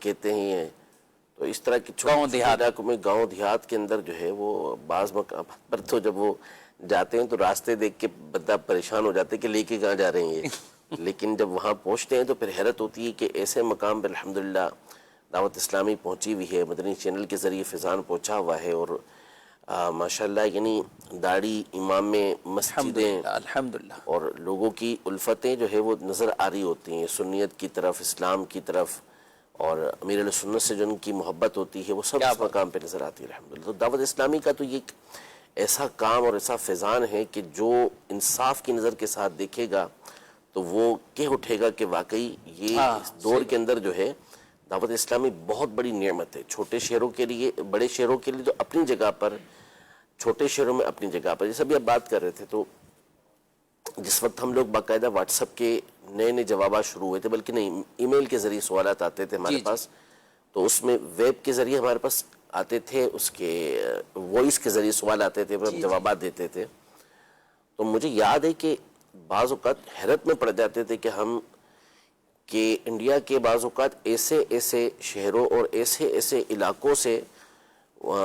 کہتے ہیں. تو اس طرح کی چھوٹے علاقوں میں گاؤں دیہات کے اندر جو ہے وہ بعض مقامات پر تو جب وہ جاتے ہیں تو راستے دیکھ کے بندہ پریشان ہو جاتے ہیں کہ لے کے کہاں جا رہے ہیں یہ. لیکن جب وہاں پہنچتے ہیں تو پھر حیرت ہوتی ہے کہ ایسے مقام پر الحمدللہ دعوت اسلامی پہنچی ہوئی ہے, مدنی چینل کے ذریعے فیضان پہنچا ہوا ہے, اور ماشاءاللہ یعنی داڑھی امام مسجدیں الحمدللہ اور لوگوں کی الفتیں جو ہے وہ نظر آ رہی ہوتی ہیں سنیت کی طرف, اسلام کی طرف, اور امیر علیہ سنت سے جو ان کی محبت ہوتی ہے وہ سب اس مقام پہ نظر آتی ہے الحمدللہ. تو دعوت اسلامی کا تو یہ ایک ایسا کام اور ایسا فیضان ہے کہ جو انصاف کی نظر کے ساتھ دیکھے گا تو وہ کہہ اٹھے گا کہ واقعی یہ اس دور کے اندر جو ہے دعوت اسلامی بہت بڑی نعمت ہے. چھوٹے شہروں کے لیے, بڑے شہروں کے لیے تو اپنی جگہ پر, چھوٹے شہروں میں اپنی جگہ پر. جیسے ابھی آپ بات کر رہے تھے تو جس وقت ہم لوگ باقاعدہ واٹس ایپ کے نئے نئے جوابات شروع ہوئے تھے, بلکہ نہیں ای میل کے ذریعے سوالات آتے تھے ہمارے پاس, تو اس میں ویب کے ذریعے ہمارے پاس آتے تھے, اس کے وائس کے ذریعے سوال آتے تھے, ہم جوابات دیتے تھے. تو مجھے یاد ہے کہ بعض اوقات حیرت میں پڑ جاتے تھے کہ ہم کہ انڈیا کے بعض اوقات ایسے ایسے شہروں اور ایسے ایسے علاقوں سے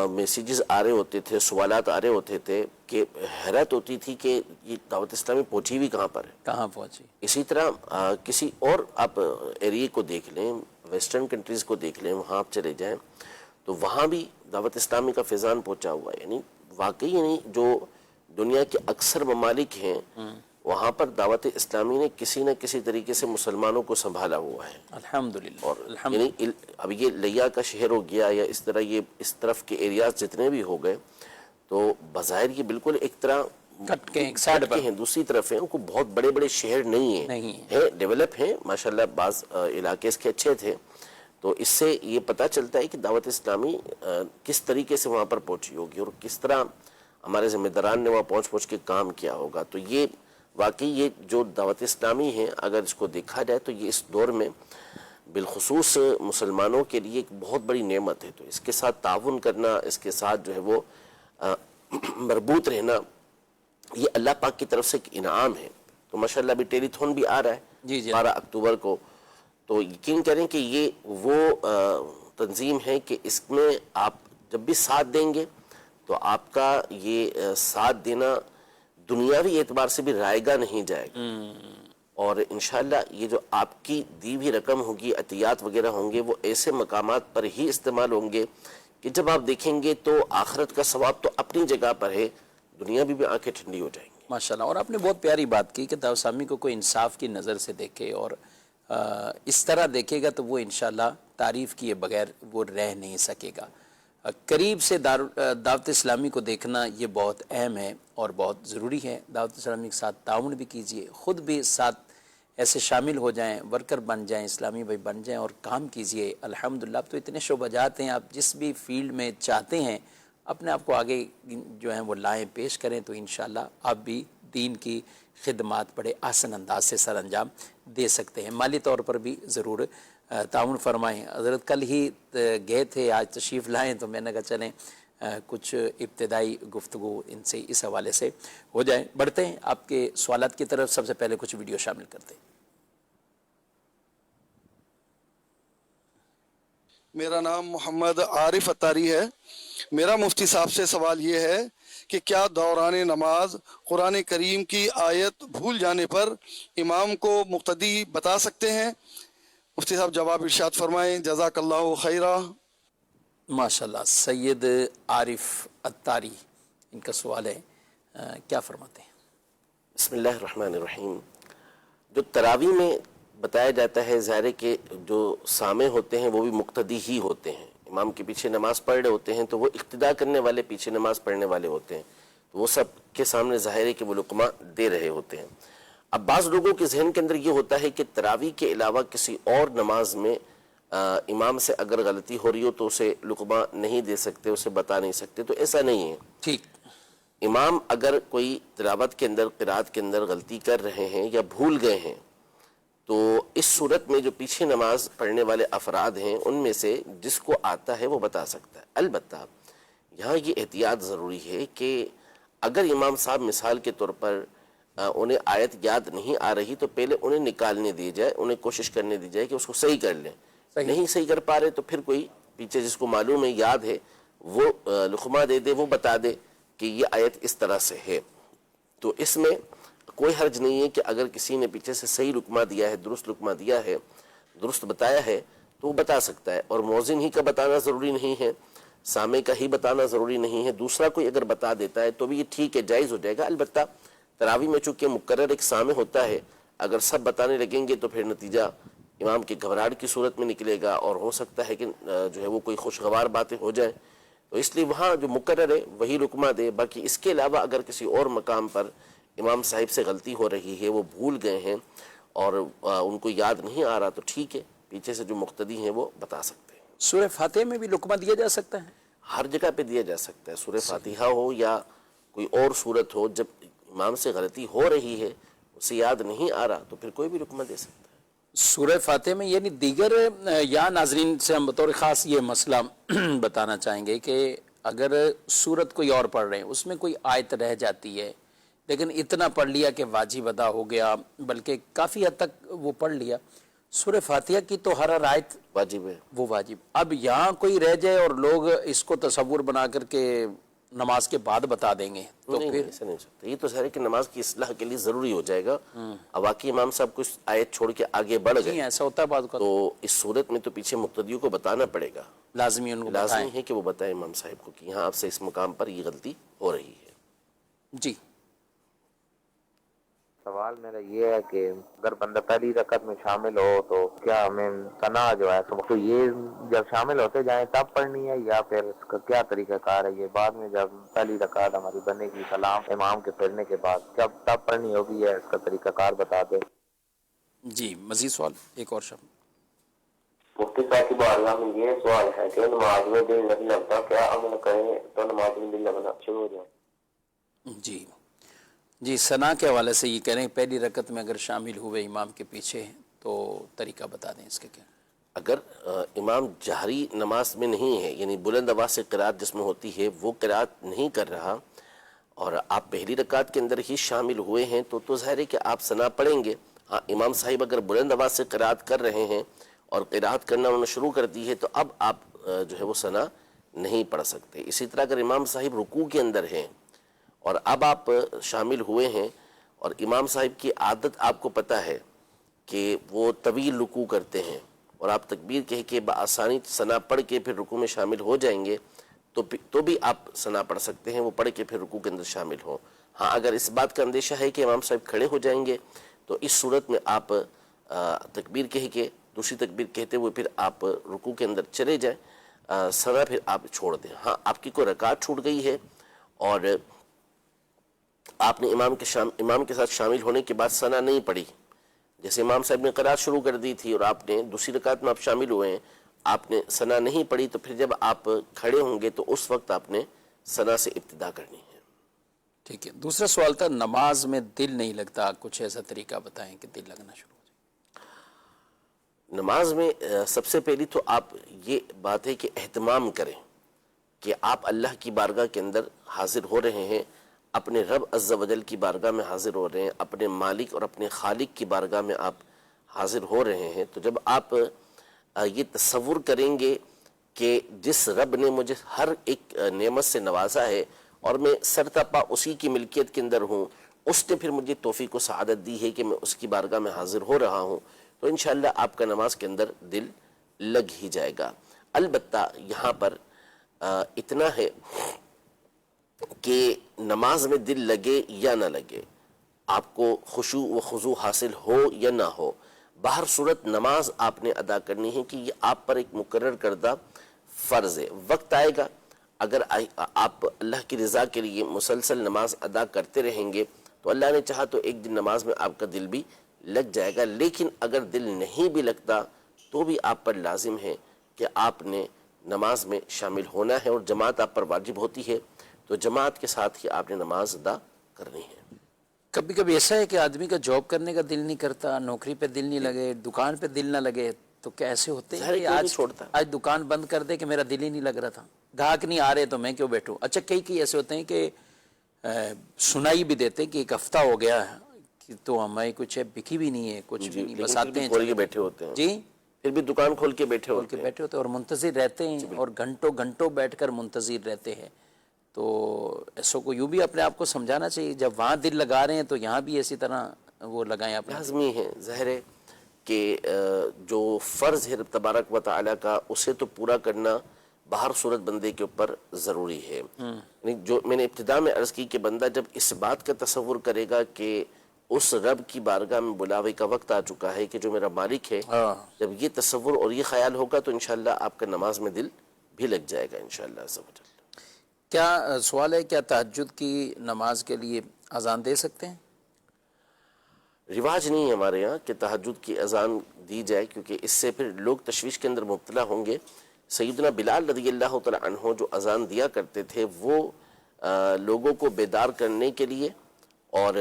میسیجز آ رہے ہوتے تھے, سوالات آ رہے ہوتے تھے کہ حیرت ہوتی تھی کہ یہ دعوت اسلامی پہنچی ہوئی کہاں پر ہے, کہاں پہنچی. اسی طرح کسی اور آپ ایریے کو دیکھ لیں, ویسٹرن کنٹریز کو دیکھ لیں, وہاں آپ چلے جائیں تو وہاں بھی دعوت اسلامی کا فیضان پہنچا ہوا ہے. یعنی واقعی یعنی جو دنیا کے اکثر ممالک ہیں وہاں پر دعوت اسلامی نے کسی نہ کسی طریقے سے مسلمانوں کو سنبھالا ہوا ہے الحمدللہ. اور یعنی اب یہ لیا کا شہر ہو گیا یا اس طرح یہ اس طرف کے ایریاز جتنے بھی ہو گئے تو بظاہر یہ بالکل ایک طرح کٹ کے ایک سائڈ پر ہیں, دوسری طرف ہیں, ان کو بہت بڑے بڑے شہر نہیں ہیں, ڈیولپ ہیں ماشاءاللہ, بعض علاقے اس کے اچھے تھے. تو اس سے یہ پتہ چلتا ہے کہ دعوت اسلامی کس طریقے سے وہاں پر پہنچی ہوگی اور کس طرح ہمارے ذمہ داران نے وہاں پہنچ کے کام کیا ہوگا. تو یہ واقعی یہ جو دعوت اسلامی ہے اگر اس کو دیکھا جائے تو یہ اس دور میں بالخصوص مسلمانوں کے لیے ایک بہت بڑی نعمت ہے. تو اس کے ساتھ تعاون کرنا, اس کے ساتھ جو ہے وہ مربوط رہنا, یہ اللہ پاک کی طرف سے ایک انعام ہے. تو ماشاءاللہ ابھی ٹیلی تھون بھی آ رہا ہے 12 اکتوبر کو, تو یقین کریں کہ یہ وہ تنظیم ہے کہ اس میں آپ جب بھی ساتھ دیں گے تو آپ کا یہ ساتھ دینا دنیاوی اعتبار سے بھی رائگاں نہیں جائے گا, اور انشاءاللہ یہ جو آپ کی دی ہوئی رقم ہوگی, عطیات وغیرہ ہوں گے, وہ ایسے مقامات پر ہی استعمال ہوں گے کہ جب آپ دیکھیں گے تو آخرت کا ثواب تو اپنی جگہ پر ہے, دنیا بھی آنکھیں ٹھنڈی ہو جائیں گی. ماشاءاللہ. اور آپ نے بہت پیاری بات کی کہ دعوت اسلامی کو کوئی انصاف کی نظر سے دیکھے اور اس طرح دیکھے گا تو وہ انشاءاللہ تعریف کیے بغیر وہ رہ نہیں سکے گا. قریب سے دعوت اسلامی کو دیکھنا یہ بہت اہم ہے اور بہت ضروری ہے. دعوت اسلامی کے ساتھ تعاون بھی کیجئے, خود بھی ساتھ ایسے شامل ہو جائیں, ورکر بن جائیں, اسلامی بھائی بن جائیں اور کام کیجئے. الحمدللہ اب تو اتنے شعبہ جات ہیں, آپ جس بھی فیلڈ میں چاہتے ہیں اپنے آپ کو آگے جو ہیں وہ لائیں, پیش کریں, تو انشاءاللہ آپ بھی دین کی خدمات بڑے آسان انداز سے سر انجام دے سکتے ہیں. مالی طور پر بھی ضرور تعاون فرمائیں. حضرت کل ہی گئے تھے, آج تشریف لائیں, تو میں نے کہا چلیں کچھ ابتدائی گفتگو ان سے اس حوالے سے ہو جائے. بڑھتے ہیں آپ کے سوالات کی طرف. سب سے پہلے کچھ ویڈیو شامل کرتے ہیں. میرا نام محمد عارف اتاری ہے. میرا مفتی صاحب سے سوال یہ ہے کہ کیا دوران نماز قرآن کریم کی آیت بھول جانے پر امام کو مقتدی بتا سکتے ہیں؟ مفتی صاحب جواب ارشاد فرمائیں. جزاک اللہ خیرہ. ماشاءاللہ. سید عارف اتاری ان کا سوال ہے, کیا فرماتے ہیں؟ بسم اللہ الرحمن الرحیم. جو تراویح میں بتایا جاتا ہے ظاہر ہے کہ جو سامع ہوتے ہیں وہ بھی مقتدی ہی ہوتے ہیں, امام کے پیچھے نماز پڑھ رہے ہوتے ہیں تو وہ اقتداء کرنے والے پیچھے نماز پڑھنے والے ہوتے ہیں, تو وہ سب کے سامنے ظاہر ہے کہ وہ لقمہ دے رہے ہوتے ہیں. اب بعض لوگوں کے ذہن کے اندر یہ ہوتا ہے کہ تراویح کے علاوہ کسی اور نماز میں امام سے اگر غلطی ہو رہی ہو تو اسے لقمہ نہیں دے سکتے, اسے بتا نہیں سکتے. تو ایسا نہیں ہے. ٹھیک, امام اگر کوئی تلاوت کے اندر قرات کے اندر غلطی کر رہے ہیں یا بھول گئے ہیں تو اس صورت میں جو پیچھے نماز پڑھنے والے افراد ہیں ان میں سے جس کو آتا ہے وہ بتا سکتا ہے. البتہ یہاں یہ احتیاط ضروری ہے کہ اگر امام صاحب مثال کے طور پر انہیں آیت یاد نہیں آ رہی تو پہلے انہیں نکالنے دی جائے, انہیں کوشش کرنے دی جائے کہ اس کو صحیح کر لیں. نہیں صحیح کر پا رہے تو پھر کوئی پیچھے جس کو معلوم ہے، یاد ہے، وہ لقمہ دے دے، وہ بتا دے کہ یہ آیت اس طرح سے ہے. تو اس میں کوئی حرج نہیں ہے کہ اگر کسی نے پیچھے سے صحیح لقمہ دیا ہے، درست لقمہ دیا ہے، درست بتایا ہے، تو وہ بتا سکتا ہے. اور مؤذن ہی کا بتانا ضروری نہیں ہے، سامع کا ہی بتانا ضروری نہیں ہے، دوسرا کوئی اگر بتا دیتا ہے تو بھی یہ ٹھیک ہے، جائز ہو جائے گا. البتہ تراویح میں چونکہ مقرر ایک سامع ہوتا ہے، اگر سب بتانے لگیں گے تو پھر نتیجہ امام کی گھبراہٹ کی صورت میں نکلے گا، اور ہو سکتا ہے کہ جو ہے وہ کوئی خوشگوار باتیں ہو جائیں. تو اس لیے وہاں جو مقرر ہے وہی رکمہ دے. باقی اس کے علاوہ اگر کسی اور مقام پر امام صاحب سے غلطی ہو رہی ہے، وہ بھول گئے ہیں اور ان کو یاد نہیں آ رہا، تو ٹھیک ہے، پیچھے سے جو مقتدی ہیں وہ بتا سکتے ہیں. سورہ فاتحہ میں بھی لقمہ دیا جا سکتا ہے؟ ہر جگہ پہ دیا جا سکتا ہے. سورہ فاتحہ ہو یا کوئی اور صورت ہو، جب امام سے غلطی ہو رہی ہے، اسے یاد نہیں آ رہا، تو پھر کوئی بھی رکمہ دے سکتا ہے. سورہ فاتحہ میں یعنی دیگر یا ناظرین سے ہم بطور خاص یہ مسئلہ بتانا چاہیں گے کہ اگر سورت کوئی اور پڑھ رہے ہیں، اس میں کوئی آیت رہ جاتی ہے، لیکن اتنا پڑھ لیا کہ واجب ادا ہو گیا، بلکہ کافی حد تک وہ پڑھ لیا. سورہ فاتحہ کی تو ہر آیت واجب ہے. وہ واجب. اب یہاں کوئی رہ جائے اور لوگ اس کو تصور بنا کر کے نماز کے بعد بتا دیں گے تو نہیں، پھر ایسا نہیں ہو سکتا. یہ تو ظاہر ہے کہ نماز کی اصلاح کے لیے ضروری ہو جائے گا. اب واقعی امام صاحب کچھ آیت چھوڑ کے آگے بڑھ نہیں، گئے ایسا ہوتا ہے بعض کا، تو اس صورت میں تو پیچھے مقتدیوں کو بتانا پڑے گا. لازمی ان کو بتائیں. لازمی ہے کہ وہ بتائیں امام صاحب کو کہ یہاں آپ سے اس مقام پر یہ غلطی ہو رہی ہے. جی. سوال میرا یہ ہے کہ اگر بندہ پہلی رکعت میں شامل ہو تو کیا ہمیں ثنا جو ہے تو یہ جب شامل ہوتے جائیں تب پڑھنی ہے، یا پھر اس کا کیا طریقہ کار ہے؟ یہ بعد میں جب پہلی رکعت ہماری بنے گی سلام امام کے پھرنے کے بعد جب تب پڑھنی ہوگی، ہے اس کا طریقہ کار بتا دے. جی مزید سوال ایک اور شب. مفتی صاحب کی بارگاہ میں یہ سوال ہے کہ نماز میں دل نہیں لگتا، کیا عمل کریں تو نماز میں دل لگنا شروع ہو جائے؟ جی ثنا کے حوالے سے یہ کہہ رہے ہیں پہلی رکعت میں اگر شامل ہوئے امام کے پیچھے تو طریقہ بتا دیں اس کے. کیا اگر امام جہری نماز میں نہیں ہے، یعنی بلند آواز سے قرات جس میں ہوتی ہے وہ قرات نہیں کر رہا، اور آپ پہلی رکعت کے اندر ہی شامل ہوئے ہیں تو ظاہر ہے کہ آپ ثنا پڑھیں گے. ہاں، امام صاحب اگر بلند آواز سے قرات کر رہے ہیں اور قرات کرنا انہوں نے شروع کر دی ہے تو اب آپ جو ہے وہ ثنا نہیں پڑھ سکتے. اسی طرح اگر امام صاحب رکوع کے اندر ہیں اور اب آپ شامل ہوئے ہیں اور امام صاحب کی عادت آپ کو پتہ ہے کہ وہ طویل رکوع کرتے ہیں، اور آپ تکبیر کہہ کے بآسانی ثنا پڑھ کے پھر رکوع میں شامل ہو جائیں گے تو بھی آپ ثنا پڑھ سکتے ہیں، وہ پڑھ کے پھر رکوع کے اندر شامل ہوں. ہاں، اگر اس بات کا اندیشہ ہے کہ امام صاحب کھڑے ہو جائیں گے تو اس صورت میں آپ تکبیر کہہ کے دوسری تکبیر کہتے ہوئے پھر آپ رکوع کے اندر چلے جائیں، ثنا پھر آپ چھوڑ دیں. ہاں، آپ کی کوئی رکعت چھوٹ گئی ہے اور آپ نے امام کے ساتھ شامل ہونے کے بعد ثنا نہیں پڑھی، جیسے امام صاحب نے قرات شروع کر دی تھی اور آپ نے دوسری رکعت میں آپ شامل ہوئے ہیں، آپ نے ثنا نہیں پڑھی، تو پھر جب آپ کھڑے ہوں گے تو اس وقت آپ نے ثنا سے ابتدا کرنی ہے. ٹھیک ہے. دوسرا سوال تھا نماز میں دل نہیں لگتا، کچھ ایسا طریقہ بتائیں کہ دل لگنا شروع ہو جائے. نماز میں سب سے پہلی تو آپ یہ بات ہے کہ اہتمام کریں کہ آپ اللہ کی بارگاہ کے اندر حاضر ہو رہے ہیں، اپنے رب عز و جل کی بارگاہ میں حاضر ہو رہے ہیں، اپنے مالک اور اپنے خالق کی بارگاہ میں آپ حاضر ہو رہے ہیں. تو جب آپ یہ تصور کریں گے کہ جس رب نے مجھے ہر ایک نعمت سے نوازا ہے اور میں سرتپا اسی کی ملکیت کے اندر ہوں، اس نے پھر مجھے توفیق و سعادت دی ہے کہ میں اس کی بارگاہ میں حاضر ہو رہا ہوں، تو انشاءاللہ آپ کا نماز کے اندر دل لگ ہی جائے گا. البتہ یہاں پر اتنا ہے کہ نماز میں دل لگے یا نہ لگے، آپ کو خشوع و خضوع حاصل ہو یا نہ ہو، باہر صورت نماز آپ نے ادا کرنی ہے کہ یہ آپ پر ایک مقرر کردہ فرض ہے. وقت آئے گا اگر آپ اللہ کی رضا کے لیے مسلسل نماز ادا کرتے رہیں گے تو اللہ نے چاہا تو ایک دن نماز میں آپ کا دل بھی لگ جائے گا. لیکن اگر دل نہیں بھی لگتا تو بھی آپ پر لازم ہے کہ آپ نے نماز میں شامل ہونا ہے، اور جماعت آپ پر واجب ہوتی ہے تو جماعت کے ساتھ ہی آپ نے نماز ادا کرنی ہے. کبھی کبھی ایسا ہے کہ آدمی کا جاب کرنے کا دل نہیں کرتا، نوکری پہ دل نہیں لگے، دکان پہ دل نہ لگے، تو کیسے ہوتے ہیں کہ آج دکان بند کر دے کہ میرا دل ہی نہیں لگ رہا تھا، گاہک نہیں آ رہے تو میں کیوں بیٹھوں. اچھا کئی ایسے ہوتے ہیں کہ سنائی بھی دیتے کہ ایک ہفتہ ہو گیا ہے تو ہمیں کچھ بکی بھی نہیں ہے، کچھ بھی نہیں، بس آتے ہیں بیٹھے ہوتے ہیں. جی پھر بھی دکان کھول کے بیٹھے کھول کے بیٹھے ہوتے ہیں اور منتظر رہتے ہیں اور گھنٹوں گھنٹوں بیٹھ کر منتظر رہتے ہیں. تو ایسو کو یوں بھی اپنے آپ کو سمجھانا چاہیے جب وہاں دل لگا رہے ہیں تو یہاں بھی اسی طرح وہ لگائیں اپنا. لازمی ہے، ظاہر ہے کہ جو فرض ہے رب تبارک و تعالیٰ کا اسے تو پورا کرنا باہر صورت بندے کے اوپر ضروری ہے. یعنی جو میں نے ابتدا میں عرض کی کہ بندہ جب اس بات کا تصور کرے گا کہ اس رب کی بارگاہ میں بلاوے کا وقت آ چکا ہے کہ جو میرا مالک ہے، جب یہ تصور اور یہ خیال ہوگا تو انشاءاللہ آپ کا نماز میں دل بھی لگ جائے گا انشاءاللہ عز و جل. کیا سوال ہے، کیا تہجد کی نماز کے لیے اذان دے سکتے ہیں؟ رواج نہیں ہے ہمارے ہاں کہ تہجد کی اذان دی جائے، کیونکہ اس سے پھر لوگ تشویش کے اندر مبتلا ہوں گے. سیدنا بلال رضی اللہ تعالی عنہ جو اذان دیا کرتے تھے وہ لوگوں کو بیدار کرنے کے لیے اور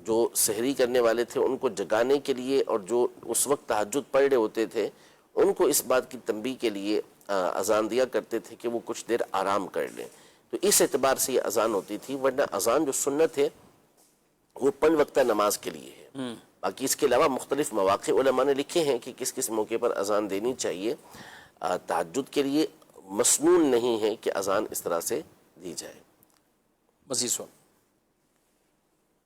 جو سحری کرنے والے تھے ان کو جگانے کے لیے، اور جو اس وقت تہجد پڑھ رہے ہوتے تھے ان کو اس بات کی تنبیہ کے لیے اذان دیا کرتے تھے کہ وہ کچھ دیر آرام کر لیں. تو اس اعتبار سے یہ اذان ہوتی تھی، ورنہ اذان جو سنت ہے وہ 5 وقتہ نماز کے لیے ہے. باقی اس کے علاوہ مختلف مواقع علماء نے لکھے ہیں کہ کس کس موقع پر اذان دینی چاہیے. تہجد کے لیے مسنون نہیں ہے کہ اذان اس طرح سے دی جائے. مزید سوال.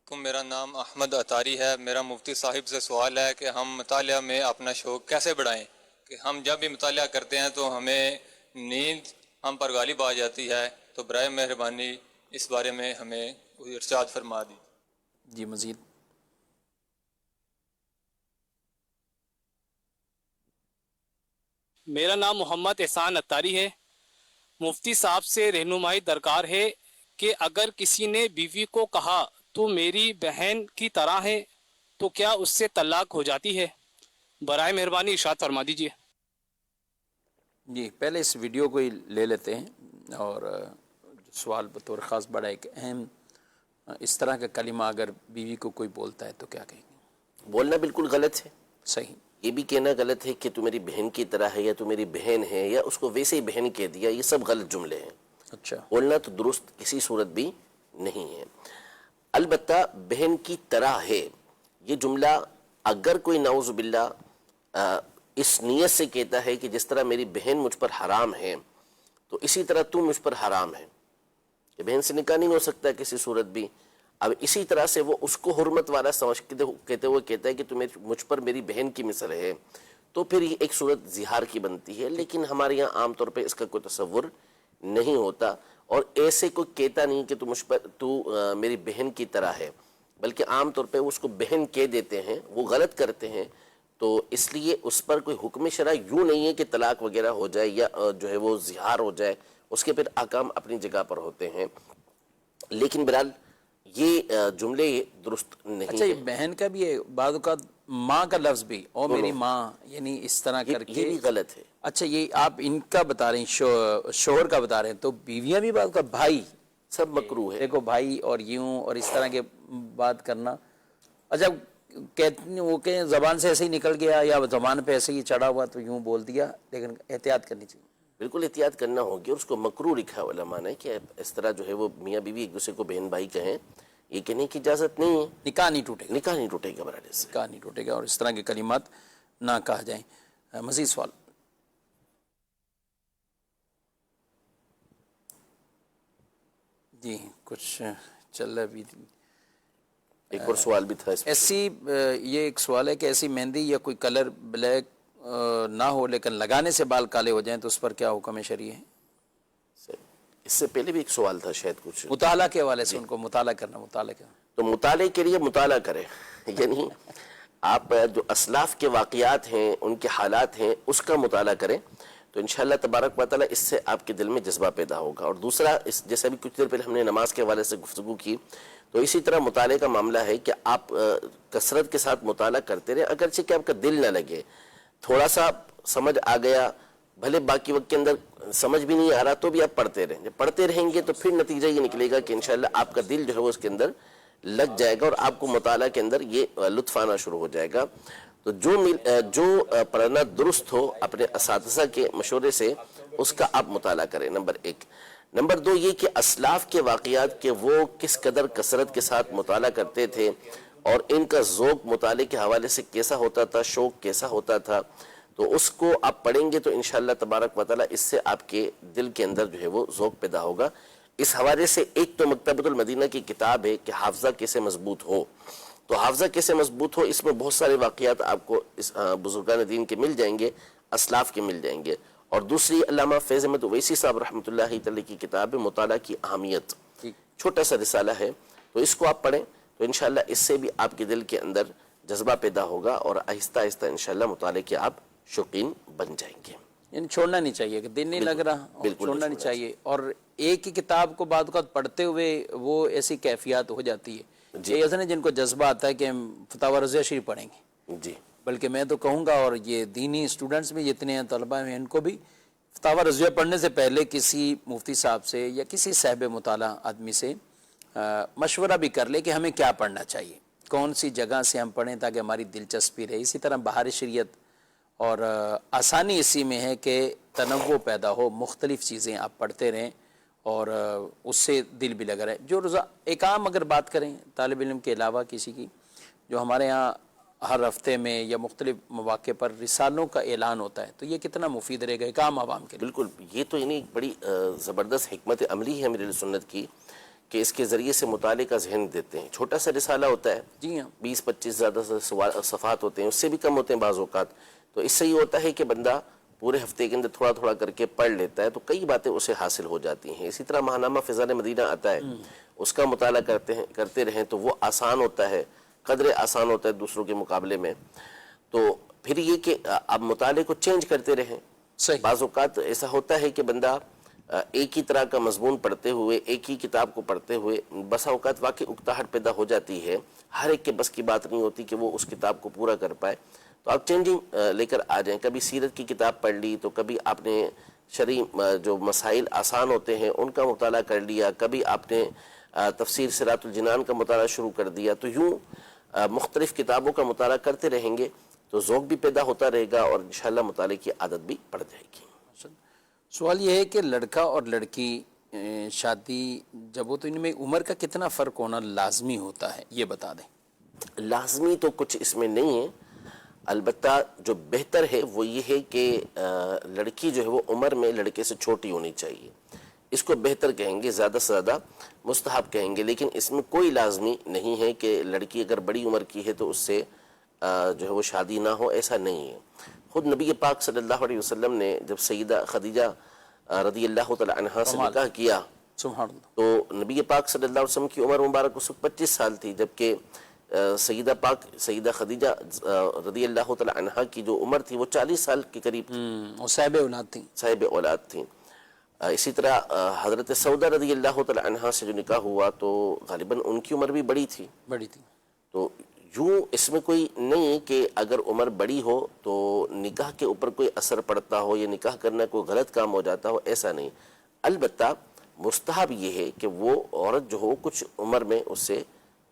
میرا نام احمد اتاری ہے. میرا مفتی صاحب سے سوال ہے کہ ہم مطالعہ میں اپنا شوق کیسے بڑھائیں، کہ ہم جب بھی مطالعہ کرتے ہیں تو ہمیں نیند ہم پر غالب آ جاتی ہے، تو برائے مہربانی اس بارے میں ہمیں ارشاد فرما دی. جی مزید. میرا نام محمد احسان اتاری ہے. مفتی صاحب سے رہنمائی درکار ہے کہ اگر کسی نے بیوی کو کہا تو میری بہن کی طرح ہے تو کیا اس سے طلاق ہو جاتی ہے؟ برائے مہربانی ارشاد فرما دیجیے. جی پہلے اس ویڈیو کو ہی لے لیتے ہیں، اور سوال بطور خاص بڑا ایک اہم، اس طرح کا کلمہ اگر بیوی کو کوئی بولتا ہے تو کیا کہیں گے؟ بولنا بالکل غلط ہے. صحیح. یہ بھی کہنا غلط ہے کہ تو میری بہن کی طرح ہے یا تو میری بہن ہے یا اس کو ویسے ہی بہن کہہ دیا، یہ سب غلط جملے ہیں. اچھا. بولنا تو درست کسی صورت بھی نہیں ہے. البتہ بہن کی طرح ہے یہ جملہ اگر کوئی نعوذ باللہ اس نیت سے کہتا ہے کہ جس طرح میری بہن مجھ پر حرام ہے تو اسی طرح تو مجھ پر حرام ہے، کہ بہن سے نکاح نہیں ہو سکتا کسی صورت بھی. اب اسی طرح سے وہ اس کو حرمت والا سمجھ کہتے ہوئے کہتا ہے کہ تو مجھ پر میری بہن کی مثل ہے، تو پھر یہ ایک صورت زہار کی بنتی ہے. لیکن ہمارے یہاں عام طور پہ اس کا کوئی تصور نہیں ہوتا، اور ایسے کوئی کہتا نہیں کہ تو میری بہن کی طرح ہے، بلکہ عام طور پہ اس کو بہن کہہ دیتے ہیں، وہ غلط کرتے ہیں. تو اس لیے اس پر کوئی حکم شرع یوں نہیں ہے کہ طلاق وغیرہ ہو جائے یا جو ہے وہ زہار ہو جائے، اس کے پھر احکام اپنی جگہ پر ہوتے ہیں. لیکن بہرحال یہ جملے درست نہیں. اچھا یہ بہن کا بھی ہے، بعض اوقات ماں کا لفظ بھی، او میری ماں، یعنی اس طرح کر کے یہ بھی غلط ہے. اچھا یہ آپ ان کا بتا رہے ہیں، شوہر کا بتا رہے ہیں، تو بیویاں بھی بعض کا بھائی، سب مکروہ ہے. دیکھو بھائی اور یوں اور اس طرح کے بات کرنا. اچھا وہ کہ زبان سے ایسے ہی نکل گیا یا زبان پہ ایسے ہی چڑھا ہوا تو یوں بول دیا، لیکن احتیاط کرنی چاہیے. بالکل احتیاط کرنا ہوگی، اور اس کو مکروہ لکھا علماء نے کہ اس طرح جو ہے وہ میاں بیوی ایک دوسرے کو بہن بھائی کہیں، یہ کہنے کی اجازت نہیں ہے. نکاح نہیں ٹوٹے گا، نکاح نہیں ٹوٹے گا برادر سے، نکاح نہیں ٹوٹے گا، اور اس طرح کے کلمات نہ کہا جائیں. مزید سوال. جی کچھ چل رہا بھی. ایک اور سوال بھی تھا اس میں. ایسی یہ ایک سوال ہے کہ ایسی مہندی یا کوئی کلر بلیک نہ ہو لیکن لگانے سے بال کالے ہو جائیں تو اس پر کیا حکم شرعی ہے؟ اس سے پہلے بھی ایک سوال تھا شاید کچھ مطالعہ کے حوالے سے، ان کو مطالعہ کرنا، مطالعہ کرنا. تو مطالعے کے لیے مطالعہ کریں، یعنی آپ جو اسلاف کے واقعات ہیں، ان کے حالات ہیں، اس کا مطالعہ کریں تو انشاءاللہ تبارک و تعالیٰ اس سے آپ کے دل میں جذبہ پیدا ہوگا. اور دوسرا، جیسے بھی کچھ دیر پہلے ہم نے نماز کے حوالے سے گفتگو کی، تو اسی طرح مطالعے کا معاملہ ہے کہ آپ کثرت کے ساتھ مطالعہ کرتے رہیں، اگرچہ کہ آپ کا دل نہ لگے، تھوڑا سا سمجھ آ گیا، بھلے باقی وقت کے اندر سمجھ بھی نہیں آ رہا تو بھی آپ پڑھتے رہیں. جب پڑھتے رہیں گے تو پھر نتیجہ یہ نکلے گا کہ انشاءاللہ آپ کا دل جو ہے وہ اس کے اندر لگ جائے گا اور آپ کو مطالعہ کے اندر یہ لطف آنا شروع ہو جائے گا. تو جو پڑھنا درست ہو اپنے اساتذہ کے مشورے سے اس کا آپ مطالعہ کریں، نمبر 1. نمبر 2 یہ کہ اسلاف کے واقعات کے وہ کس قدر کثرت کے ساتھ مطالعہ کرتے تھے اور ان کا ذوق مطالعے کے حوالے سے کیسا ہوتا تھا، شوق کیسا ہوتا تھا، تو تو اس کو آپ پڑھیں گے تو انشاءاللہ تبارک و تعالی اس سے آپ کے دل کے اندر جو ہے وہ ذوق پیدا ہوگا. اس حوالے سے ایک تو مکتبۃ المدینہ کی کتاب ہے کہ حافظہ کیسے مضبوط ہو. تو حافظہ کیسے مضبوط ہو، اس میں بہت سارے واقعات آپ کو اس بزرگان دین کے مل جائیں گے، اسلاف کے مل جائیں گے. اور دوسری علامہ فیض احمد اویسی صاحب رحمۃ اللہ تعالی کی کتاب ہے مطالعہ کی اہمیت، چھوٹا سا رسالہ ہے، تو اس کو آپ پڑھیں تو انشاءاللہ اس سے بھی آپ کے دل کے اندر جذبہ پیدا ہوگا اور آہستہ آہستہ انشاءاللہ مطالعے کے آپ شوقین بن جائیں گے. یعنی چھوڑنا نہیں چاہیے کہ دل نہیں لگ رہا، اور بالکل چھوڑنا نہیں چاہیے. اور ایک ہی کتاب کو بعد اوقات پڑھتے ہوئے وہ ایسی کیفیات ہو جاتی ہے یہ ایسا نہیں جن کو جذبہ آتا ہے کہ ہم فتاوی رضیہ شریف پڑھیں گے. جی بلکہ میں تو کہوں گا، اور یہ دینی اسٹوڈنٹس بھی جتنے ہیں، طلبہ ہیں، ان کو بھی فتاوی رضیہ پڑھنے سے پہلے کسی مفتی صاحب سے یا کسی صاحب مطالعہ آدمی سے مشورہ بھی کر لے کہ ہمیں کیا پڑھنا چاہیے، کون سی جگہ سے ہم پڑھیں تاکہ ہماری دلچسپی رہے. اسی طرح بہار شریعت، اور آسانی اسی میں ہے کہ تنوع پیدا ہو، مختلف چیزیں آپ پڑھتے رہیں اور اس سے دل بھی لگا رہے. جو ایک عام اگر بات کریں طالب علم کے علاوہ کسی کی، جو ہمارے ہاں ہر ہفتے میں یا مختلف مواقع پر رسالوں کا اعلان ہوتا ہے، تو یہ کتنا مفید رہے گا ایک عام عوام کے لیے؟ بالکل، یہ تو انہیں ایک بڑی زبردست حکمت عملی ہے میرے اہل سنت کی کہ اس کے ذریعے سے مطالعے کا ذہن دیتے ہیں. چھوٹا سا رسالہ ہوتا ہے، جی ہاں، 20-25 زیادہ صفحات ہوتے ہیں، اس سے بھی کم ہوتے ہیں بعض اوقات. تو اس سے یہ ہوتا ہے کہ بندہ پورے ہفتے کے اندر تھوڑا تھوڑا کر کے پڑھ لیتا ہے تو کئی باتیں اسے حاصل ہو جاتی ہیں. اسی طرح ماہنامہ فضائل مدینہ آتا ہے، اس کا مطالعہ کرتے رہیں تو وہ آسان ہوتا ہے، قدر آسان ہوتا ہے دوسروں کے مقابلے میں. تو پھر یہ کہ آپ مطالعے کو چینج کرتے رہیں. صحیح. بعض اوقات ایسا ہوتا ہے کہ بندہ ایک ہی طرح کا مضمون پڑھتے ہوئے، ایک ہی کتاب کو پڑھتے ہوئے بسا اوقات واقعی اکتاہٹ پیدا ہو جاتی ہے. ہر ایک کے بس کی بات نہیں ہوتی کہ وہ اس کتاب کو پورا کر پائے. تو آپ چینجنگ لے کر آ جائیں. کبھی سیرت کی کتاب پڑھ لی تو کبھی آپ نے شرعی جو مسائل آسان ہوتے ہیں ان کا مطالعہ کر لیا، کبھی آپ نے تفسیر صراط الجنان کا مطالعہ شروع کر دیا. تو یوں مختلف کتابوں کا مطالعہ کرتے رہیں گے تو ذوق بھی پیدا ہوتا رہے گا اور انشاءاللہ مطالعے کی عادت بھی پڑ جائے گی. سوال یہ ہے کہ لڑکا اور لڑکی شادی جب ہو تو ان میں عمر کا کتنا فرق ہونا لازمی ہوتا ہے، یہ بتا دیں. لازمی تو کچھ اس میں نہیں ہے، البتہ جو بہتر ہے وہ یہ ہے کہ لڑکی جو ہے وہ عمر میں لڑکے سے چھوٹی ہونی چاہیے. اس کو بہتر کہیں گے، زیادہ سے زیادہ مستحب کہیں گے. لیکن اس میں کوئی لازمی نہیں ہے کہ لڑکی اگر بڑی عمر کی ہے تو اس سے جو ہے وہ شادی نہ ہو، ایسا نہیں ہے. خود نبی پاک صلی اللہ علیہ وسلم نے جب سیدہ خدیجہ رضی اللہ تعالی عنہا سے نکاح کیا سبحان اللہ، تو نبی پاک صلی اللہ علیہ وسلم کی عمر مبارک اس وقت 25 سال تھی، جبکہ سیدہ خدیجہ رضی اللہ تعالی عنہا کی جو عمر تھی وہ 40 سال کے قریب تھی، وہ صاحب اولاد تھیں. صاحب اولاد تھیں. اسی طرح حضرت سودہ رضی اللہ تعالی عنہا سے جو نکاح ہوا تو غالباً ان کی عمر بھی بڑی تھی. تو یوں اس میں کوئی نہیں کہ اگر عمر بڑی ہو تو نکاح کے اوپر کوئی اثر پڑتا ہو یا نکاح کرنا کوئی غلط کام ہو جاتا ہو، ایسا نہیں. البتہ مستحب یہ ہے کہ وہ عورت جو ہو کچھ عمر میں اس سے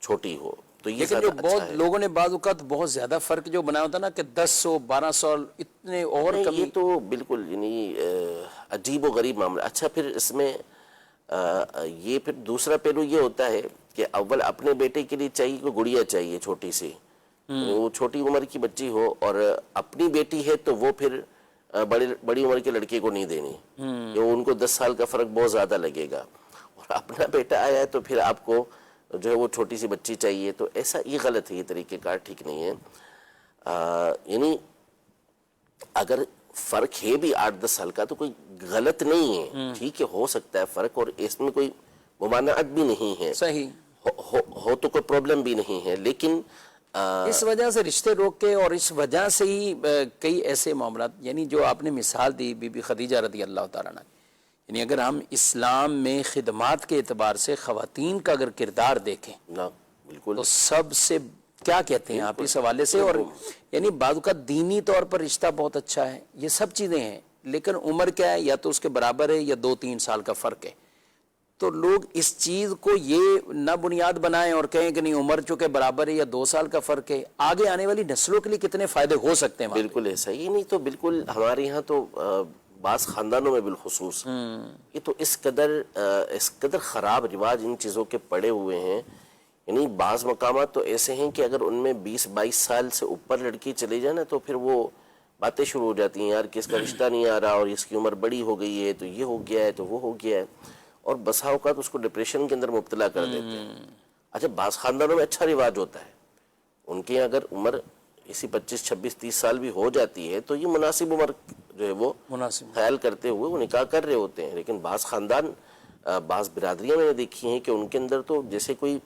چھوٹی ہو. تو یہ لیکن جو بہت لوگوں نے بعض اوقات بہت زیادہ فرق جو بنایا ہوتا نا کہ 10-12 سال اتنے اور کمی، یہ تو بالکل یعنی عجیب و غریب معاملہ. اچھا پھر اس میں یہ پھر دوسرا پہلو یہ ہوتا ہے کہ اول اپنے بیٹے کے لیے چاہیے کوئی گڑیا چاہیے چھوٹی سی، وہ چھوٹی عمر کی بچی ہو، اور اپنی بیٹی ہے تو وہ پھر بڑی عمر کے لڑکے کو نہیں دینی، کہ ان کو 10 سال کا فرق بہت زیادہ لگے گا. اور اپنا بیٹا آیا ہے تو پھر آپ کو جو ہے وہ چھوٹی سی بچی چاہیے، تو ایسا یہ غلط ہے، یہ طریقہ کار ٹھیک نہیں ہے. یعنی اگر فرق ہے بھی 8-10 سال کا تو کوئی غلط نہیں ہے، ٹھیک ہے، ہو سکتا ہے فرق، اور اس میں کوئی ممانعت بھی نہیں ہے، صحیح ہو تو کوئی پرابلم بھی نہیں ہے. لیکن اس وجہ سے رشتے روک کے، اور اس وجہ سے ہی کئی ایسے معاملات، یعنی جو آپ نے مثال دی بی بی خدیجہ رضی اللہ تعالیٰ عنہ، یعنی اگر ہم اسلام میں خدمات کے اعتبار سے خواتین کا اگر کردار دیکھیں بالکل تو سب سے کیا کہتے ہیں آپ اس حوالے سے. اور یعنی بعض اوقات دینی طور پر رشتہ بہت اچھا ہے، یہ سب چیزیں ہیں، لیکن عمر کیا ہے، یا تو اس کے برابر ہے یا 2-3 سال کا فرق ہے. تو لوگ اس چیز کو یہ نہ بنیاد بنائیں اور کہیں کہ نہیں عمر چونکہ برابر ہے یا 2 سال کا فرق ہے، آگے آنے والی نسلوں کے لیے کتنے فائدے ہو سکتے ہیں. بالکل ایسا ہی نہیں، تو بالکل ہمارے یہاں تو بعض خاندانوں میں بالخصوص یہ تو اس قدر خراب رواج ان چیزوں کے پڑے ہوئے ہیں. یعنی بعض مقامات تو ایسے ہیں کہ اگر ان میں 20-22 سال سے اوپر لڑکی چلی جائے نا تو پھر وہ باتیں شروع ہو جاتی ہیں، یار کہ اس کا رشتہ نہیں آ رہا اور اس کی عمر بڑی ہو گئی ہے تو یہ ہو گیا ہے تو وہ ہو گیا ہے، اور بسا اوقات اس کو ڈپریشن کے اندر مبتلا کر دیتے ہیں۔ اچھا بعض خاندانوں میں اچھا رواج ہوتا ہے، ان کے اگر عمر اسی 25 26 30 سال بھی ہو جاتی ہے تو یہ مناسب عمر جو ہے وہ مناسب خیال کرتے ہوئے وہ نکاح کر رہے ہوتے ہیں، لیکن بعض خاندان بعض برادریاں میں نے دیکھی ہیں کہ ان کے اندر تو جیسے کوئی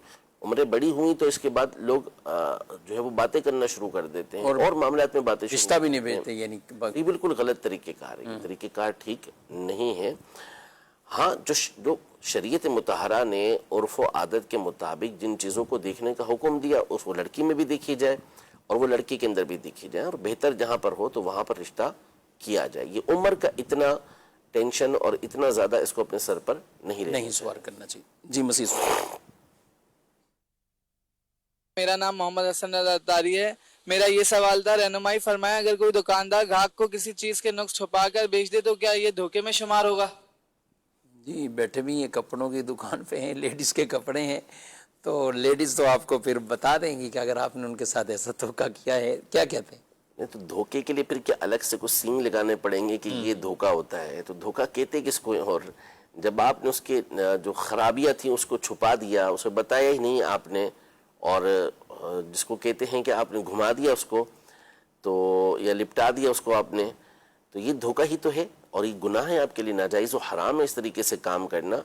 عمریں بڑی ہوئی تو اس کے بعد لوگ جو ہے وہ باتیں کرنا شروع کر دیتے ہیں اور معاملات میں باتیں شروع رشتہ بھی نہیں کرتے ہیں۔ بھیجتے، یعنی یہ بالکل غلط طریقہ کار ہے، یہ طریقہ کار ٹھیک نہیں ہے۔ ہاں جو شریعت مطہرہ نے عرف و عادت کے مطابق جن چیزوں کو دیکھنے کا حکم دیا اس وہ لڑکی میں بھی دیکھی جائے اور وہ لڑکی کے اندر بھی دیکھی جائے، اور بہتر جہاں پر ہو تو وہاں پر رشتہ کیا جائے۔ یہ عمر کا اتنا ٹینشن اور اتنا زیادہ اس کو اپنے سر پر نہیں لینا نہیں سوار کرنا چاہیے۔ جی مزید سوال۔ میرا نام محمد حسن اتاری ہے۔ میرا یہ سوال تھا، رہنمائی فرمائیں اگر کوئی دکاندار گاہک کو کسی چیز کے نقص چھپا کر بیچ دے تو کیا یہ دھوکے میں شمار ہوگا؟ جی بیٹھے بھی ہیں، کپڑوں کی دکان پہ ہیں، لیڈیز کے کپڑے ہیں، تو لیڈیز تو آپ کو پھر بتا دیں گی کہ اگر آپ نے ان کے ساتھ ایسا دھوکہ کیا ہے کیا کہتے ہیں۔ نہیں تو دھوکے کے لیے پھر کیا الگ سے کچھ سینگ لگانے پڑیں گے کہ یہ دھوکہ ہوتا ہے؟ تو دھوکہ کہتے کس کو؟ اور جب آپ نے اس کے جو خرابیاں تھیں اس کو چھپا دیا، اسے بتایا ہی نہیں آپ نے، اور جس کو کہتے ہیں کہ آپ نے گھما دیا اس کو تو یا لپٹا دیا اس کو آپ نے، تو یہ دھوکہ ہی تو ہے اور یہ گناہ ہے آپ کے لیے، ناجائز و حرام ہے اس طریقے سے کام کرنا۔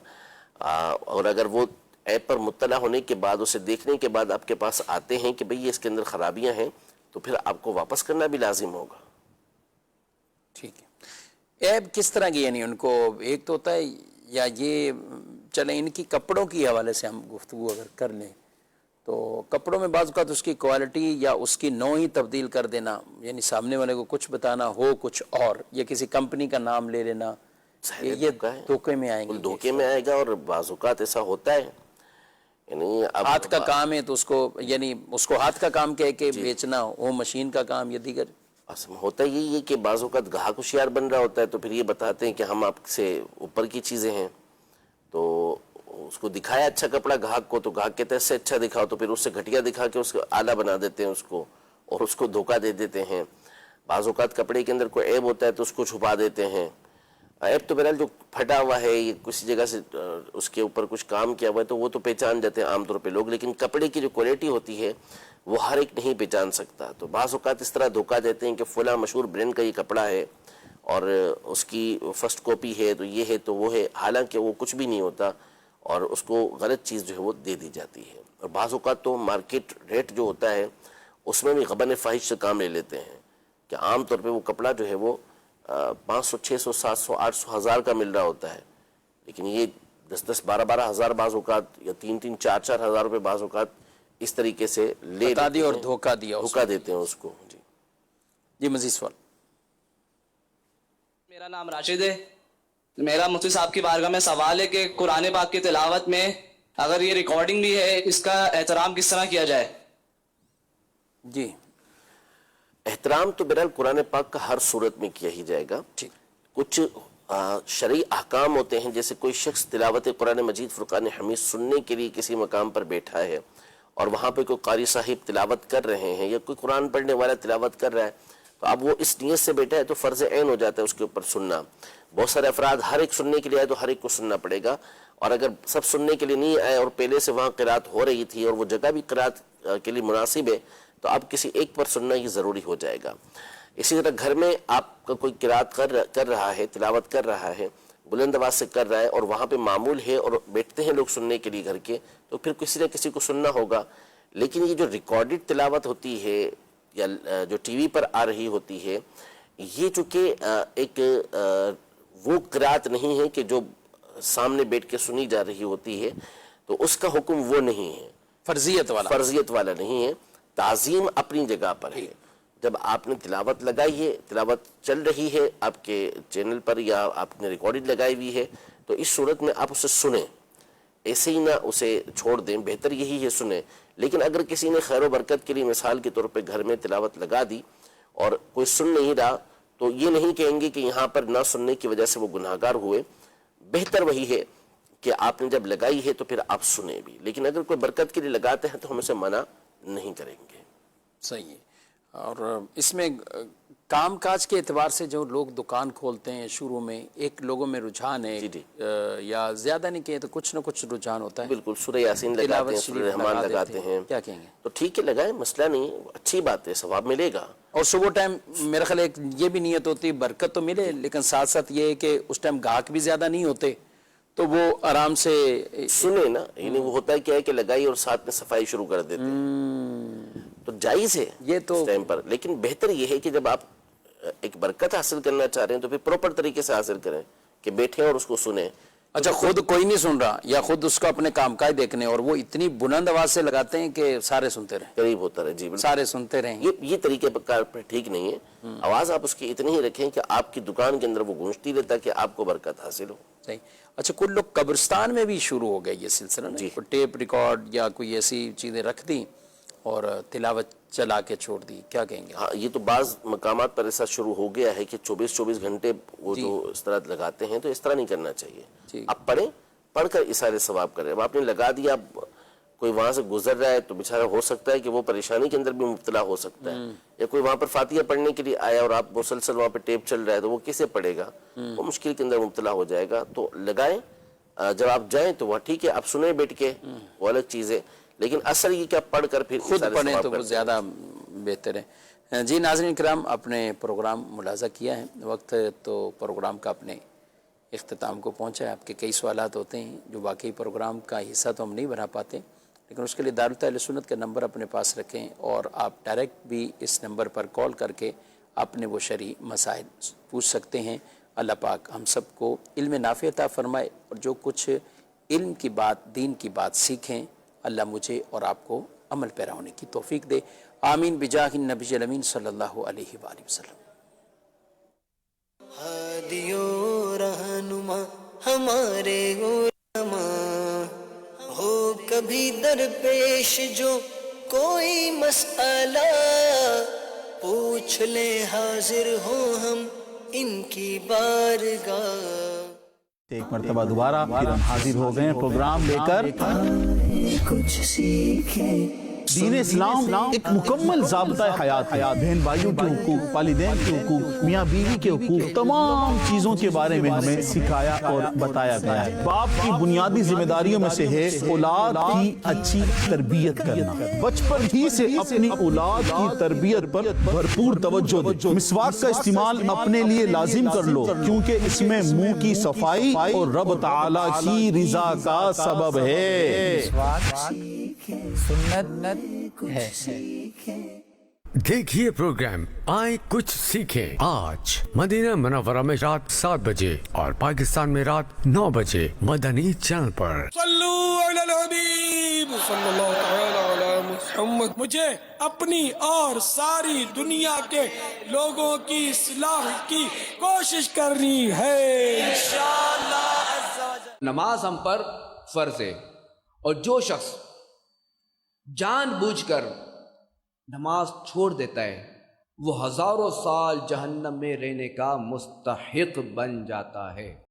اور اگر وہ ایپ پر مطلع ہونے کے بعد اسے دیکھنے کے بعد آپ کے پاس آتے ہیں کہ بھئی اس کے اندر خرابیاں ہیں تو پھر آپ کو واپس کرنا بھی لازم ہوگا۔ ٹھیک ہے، ایب کس طرح کی، یعنی ان کو ایک تو ہوتا ہے یا یہ چلیں ان کی کپڑوں کی حوالے سے ہم گفتگو اگر کر لیں تو کپڑوں میں بعض اوقات اس کی کوالٹی یا اس کی نوع ہی تبدیل کر دینا، یعنی سامنے والے کو کچھ بتانا ہو کچھ اور، یا کسی کمپنی کا نام لے لینا، یہ دھوکے میں آئیں گے۔ دھوکے میں آئے گا، اور بعض اوقات ایسا ہوتا ہے یعنی اب ہاتھ کا کام ہے تو اس کو، یعنی اس کو ہاتھ کا کام کہہ کے بیچنا، وہ مشین کا کام یا دیگر۔ اصل میں ہوتا یہی ہے کہ بعض اوقات گاہک ہوشیار بن رہا ہوتا ہے تو پھر یہ بتاتے ہیں کہ ہم آپ سے اوپر کی چیزیں ہیں، تو اس کو دکھایا اچھا کپڑا گاہک کو تو گاہک کہتا ہے اس سے اچھا دکھاؤ، تو پھر اس سے گھٹیا دکھا کے اس کو اعلیٰ بنا دیتے ہیں اس کو اور اس کو دھوکہ دے دیتے ہیں۔ بعض اوقات کپڑے کے اندر کوئی عیب ہوتا ہے تو اس کو چھپا دیتے ہیں۔ عیب تو بہرحال جو پھٹا ہوا ہے یہ کسی جگہ سے اس کے اوپر کچھ کام کیا ہوا ہے تو وہ تو پہچان جاتے ہیں عام طور پہ لوگ، لیکن کپڑے کی جو کوالٹی ہوتی ہے وہ ہر ایک نہیں پہچان سکتا۔ تو بعض اوقات اس طرح دھوکہ دیتے ہیں کہ فلاں مشہور برینڈ کا یہ کپڑا ہے اور اس کی فرسٹ کاپی ہے تو یہ ہے تو وہ ہے، حالانکہ وہ کچھ بھی نہیں ہوتا اور اس کو غلط چیز جو ہے وہ دے دی جاتی ہے۔ اور بعض اوقات تو مارکیٹ ریٹ جو ہوتا ہے اس میں بھی غبن فاحش سے کام لے لیتے ہیں کہ عام طور پہ وہ کپڑا جو ہے وہ 500 600 700 800 1000 کا مل رہا ہوتا ہے، لیکن یہ 10 12 ہزار بعض اوقات یا 3 4 ہزار روپے بعض اوقات اس طریقے سے لے بتا دی اور لیتے ہیں، دھوکہ دیا، دھوکہ دیتے ہیں اس کو۔ جی مزید سوال۔ میرا نام راشد ہے۔ میرا مفتی صاحب کی بارگاہ میں سوال ہے کہ قرآن پاک کی تلاوت میں اگر یہ ریکارڈنگ بھی ہے اس کا احترام کس طرح کیا جائے؟ جی احترام تو بہرحال قرآن پاک کا ہر صورت میں کیا ہی جائے گا۔ ٹھیک۔ کچھ شرعی احکام ہوتے ہیں، جیسے کوئی شخص تلاوت قرآن مجید فرقان حمید سننے کے لیے کسی مقام پر بیٹھا ہے اور وہاں پہ کوئی قاری صاحب تلاوت کر رہے ہیں یا کوئی قرآن پڑھنے والا تلاوت کر رہا ہے تو اب وہ اس نیت سے بیٹھا ہے تو فرض عین ہو جاتا ہے اس کے اوپر سننا۔ بہت سارے افراد ہر ایک سننے کے لیے آئے تو ہر ایک کو سننا پڑے گا، اور اگر سب سننے کے لیے نہیں آئے اور پہلے سے وہاں قرات ہو رہی تھی اور وہ جگہ بھی قرات کے لیے مناسب ہے تو اب کسی ایک پر سننا یہ ضروری ہو جائے گا۔ اسی طرح گھر میں آپ کا کوئی قرات کر رہا ہے، تلاوت کر رہا ہے، بلند آواز سے کر رہا ہے اور وہاں پہ معمول ہے اور بیٹھتے ہیں لوگ سننے کے لیے گھر کے، تو پھر کسی نہ کسی کو سننا ہوگا۔ لیکن یہ جو ریکارڈڈ تلاوت ہوتی ہے یا جو ٹی وی پر آ رہی ہوتی ہے، یہ چونکہ ایک وہ قرات نہیں ہے کہ جو سامنے بیٹھ کے سنی جا رہی ہوتی ہے، تو اس کا حکم وہ نہیں ہے، فرضیت والا نہیں ہے۔ تعظیم اپنی جگہ پر ہے۔ جب آپ نے تلاوت لگائی ہے، تلاوت چل رہی ہے آپ کے چینل پر یا آپ نے ریکارڈڈ لگائی ہوئی ہے، تو اس صورت میں آپ اسے سنیں، ایسے ہی نہ اسے چھوڑ دیں، بہتر یہی ہے سنیں۔ لیکن اگر کسی نے خیر و برکت کے لیے مثال کے طور پہ گھر میں تلاوت لگا دی اور کوئی سن نہیں رہا تو یہ نہیں کہیں گے کہ یہاں پر نہ سننے کی وجہ سے وہ گناہگار ہوئے، بہتر وہی ہے کہ آپ نے جب لگائی ہے تو پھر آپ سنیں بھی، لیکن اگر کوئی برکت کے لیے لگاتے ہیں تو ہم اسے منع نہیں کریں گے۔ صحیح ہے۔ اور اس میں کام کاج کے اعتبار سے جو لوگ دکان کھولتے ہیں شروع میں ایک لوگوں میں رجحان ہے یا زیادہ نہیں کہیں تو کچھ نہ کچھ رجحان ہوتا ہے. بالکل سورہ یاسین لگاتے ہیں, سورہ رحمان لگاتے ہیں, کیا کہیں گے؟ تو ٹھیک ہے لگائیں, مسئلہ نہیں, اچھی بات ہے, ثواب ملے گا. اور صبح ٹائم میرا خیال ایک یہ بھی نیت ہوتی برکت تو ملے, لیکن ساتھ ساتھ یہ ہے کہ اس ٹائم گاہک بھی زیادہ نہیں ہوتے تو وہ آرام سے سنے نا, یعنی وہ ہوتا ہے کیا ہے کہ لگائی اور ساتھ میں صفائی شروع کر دیتے ہیں, تو جائز ہے یہ تو اس ٹائم پر. لیکن بہتر یہ ہے کہ جب آپ ایک برکت حاصل کرنا چاہ رہے ہیں تو پھر پراپر طریقے سے حاصل کریں کہ بیٹھیں اور اس کو سنیں. اچھا خود کوئی نہیں سن رہا یا خود اس کو اپنے کام کاج دیکھنے, اور وہ اتنی بلند آواز سے لگاتے ہیں کہ سارے سنتے رہیں, قریب ہوتا رہے. جی سارے سنتے رہیں. یہ طریقہ کار پر ٹھیک نہیں ہے. آواز آپ اس کی اتنی ہی رکھیں کہ آپ کی دکان کے اندر وہ گونجتی رہتا کہ آپ کو برکت حاصل ہو. صحیح. اچھا کچھ لوگ قبرستان میں بھی شروع ہو گئے یہ سلسلہ, جی ٹیپ ریکارڈ یا کوئی ایسی چیزیں رکھ دیں اور تلاوت چلا کے چھوڑ دی, کیا کہیں گے؟ ہاں یہ تو بعض مقامات پر ایسا شروع ہو گیا ہے کہ 24 گھنٹے وہ جو اس طرح لگاتے ہیں, تو اس طرح نہیں کرنا چاہیے. آپ پڑھیں, پڑھ کر اشارے ثواب کریں. اب آپ نے لگا دیا, کوئی وہاں سے گزر رہا ہے تو بیچارہ ہو سکتا ہے کہ وہ پریشانی کے اندر بھی مبتلا ہو سکتا ہے, یا کوئی وہاں پر فاتحہ پڑھنے کے لیے آیا اور آپ مسلسل وہاں پہ ٹیپ چل رہا ہے تو وہ کیسے پڑھے گا, وہ مشکل کے اندر مبتلا ہو جائے گا. تو لگائیں, جب آپ جائیں تو وہ ٹھیک ہے, آپ سنیں بیٹھ کے, وہ الگ چیز ہے, لیکن اثر یہ کہ آپ پڑھ کر پھر خود پڑھیں تو وہ زیادہ بہتر ہے. جی ناظرین کرام, اپنے پروگرام ملاحظہ کیا ہے, وقت تو پروگرام کا اپنے اختتام کو پہنچا ہے. آپ کے کئی سوالات ہوتے ہیں جو واقعی پروگرام کا حصہ تو ہم نہیں بنا پاتے, لیکن اس کے لیے دارالفتہ اہل سنت کا نمبر اپنے پاس رکھیں اور آپ ڈائریکٹ بھی اس نمبر پر کال کر کے اپنے وہ شرعی مسائل پوچھ سکتے ہیں. اللہ پاک ہم سب کو علم نافع عطا فرمائے, اور جو کچھ علم کی بات, دین کی بات سیکھیں, اللہ مجھے اور آپ کو عمل پیرا ہونے کی توفیق دے. آمین بجاہ النبی الامین صلی اللہ علیہ وآلہ وسلم. ہادیو رہنما ہمارے علماء, ہو کبھی درپیش جو کوئی مسئلہ, پوچھ لے حاضر ہو ہم ان کی بارگاہ. ایک مرتبہ دوبارہ پھر ہم حاضر ہو گئے ہیں پروگرام لے کر. کچھ سیکھیں دین اسلام ایک مکمل ضابطہ حیات ہے. بہن بھائیوں کے حقوق, والدین کے حقوق, میاں بیوی کے حقوق, تمام چیزوں کے بارے میں ہمیں سکھایا اور بتایا گیا ہے. باپ کی بنیادی ذمہ داریوں میں سے ہے اولاد کی اچھی تربیت کرنا. بچپن ہی سے اپنی اولاد کی تربیت پر بھرپور توجہ دو. مسواک کا استعمال اپنے لیے لازم کر لو, کیونکہ اس میں منہ کی صفائی اور رب تعالی کی رضا کا سبب ہے. سنت ہے. دیکھیے پروگرام آئے کچھ سیکھیں آج مدینہ منورہ میں رات 7 بجے اور پاکستان میں رات 9 بجے مدنی چینل پر. صلو علی الحبیب صلی اللہ تعالی علی محمد. مجھے اپنی اور ساری دنیا کے لوگوں کی اصلاح کی کوشش کرنی ہے انشاءاللہ. نماز ہم پر فرض ہے, اور جو شخص جان بوجھ کر نماز چھوڑ دیتا ہے وہ ہزاروں سال جہنم میں رہنے کا مستحق بن جاتا ہے.